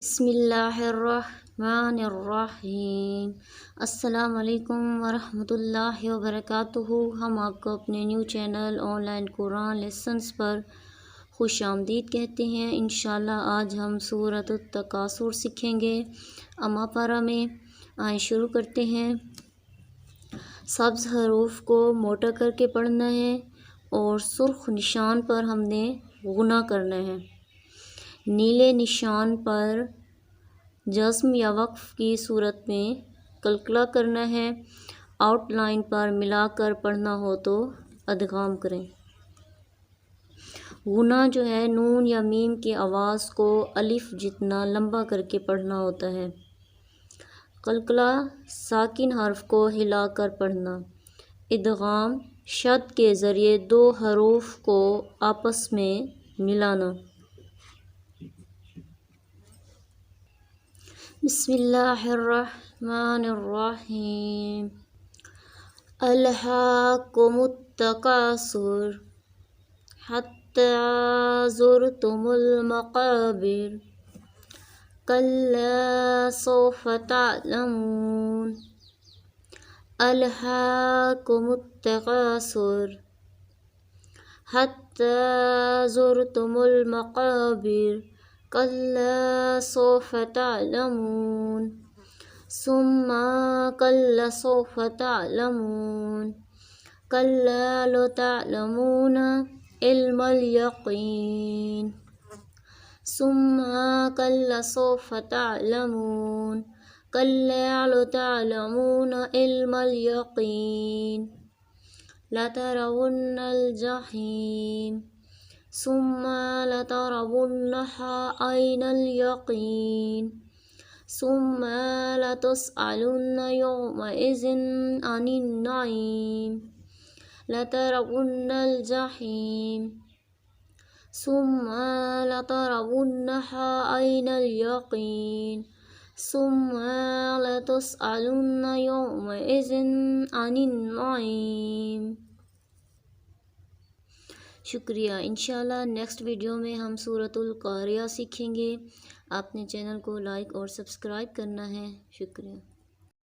बिस्मिल्लाहिर्रहमानिर्रहीम। अस्सलामुअलैकुम वरहमतुल्लाहि वबरकातुहू। हम आपको अपने new channel online Quran lessons पर खुश आमदीद कहते हैं। इंशाल्लाह आज हम सूरत तकासुर सीखेंगे अम्मा पारा में। आए शुरू करते हैं। सब्ज़ हरूफ को मोटा करके पढ़ना है और सुर्ख निशान पर हमने गुना करना है। नीले निशान पर जस्म या वक्फ की सूरत में कलकला करना है। आउटलाइन पर मिलाकर पढ़ना हो तो अदगाम करें। गुना जो है नून या मीम की आवाज़ को अलिफ जितना लंबा करके पढ़ना होता है। कलकला साकिन हर्फ को हिलाकर पढ़ना। इदगाम शद के ज़रिए दो हरूफ को आपस में मिलाना। बिस्मिल्लाहिर्रहमानिर्रहीम। अल्हाकुमुत्तकासुर हत्ता ज़ुरतुमुल मक़ाबिर कल्ला सौफ़ तअलमून। अल्हाकुमुत्तकासुर हत्ता ज़ुरतुमुल मक़ाबिर कल्ला सौफ़ तअलमून सुम्मा कल्ला सौफ़ तअलमून कल्ला लो तअलमून इल्मल यक़ीन सुम्मा कल्ला सौफ़ तअलमून कल्ला लो तअलमून इल्मल यक़ीन लतरवुन्नल जहीम सुम्मा लतरवुन्नहा ऐनल यक़ीन सुम्मा लतुस्अलुन्न यौमइज़िन अनिन नईम लतरवुन्नल जहीम सुम्मा लतरवुन्नहा ऐनल यक़ीन सुम्मा लतुस्अलुन्न यौमइज़िन अनिन नईम। शुक्रिया। इंशाल्लाह नेक्स्ट वीडियो में हम सूरतुल कारिया सीखेंगे। आपने चैनल को लाइक और सब्सक्राइब करना है। शुक्रिया।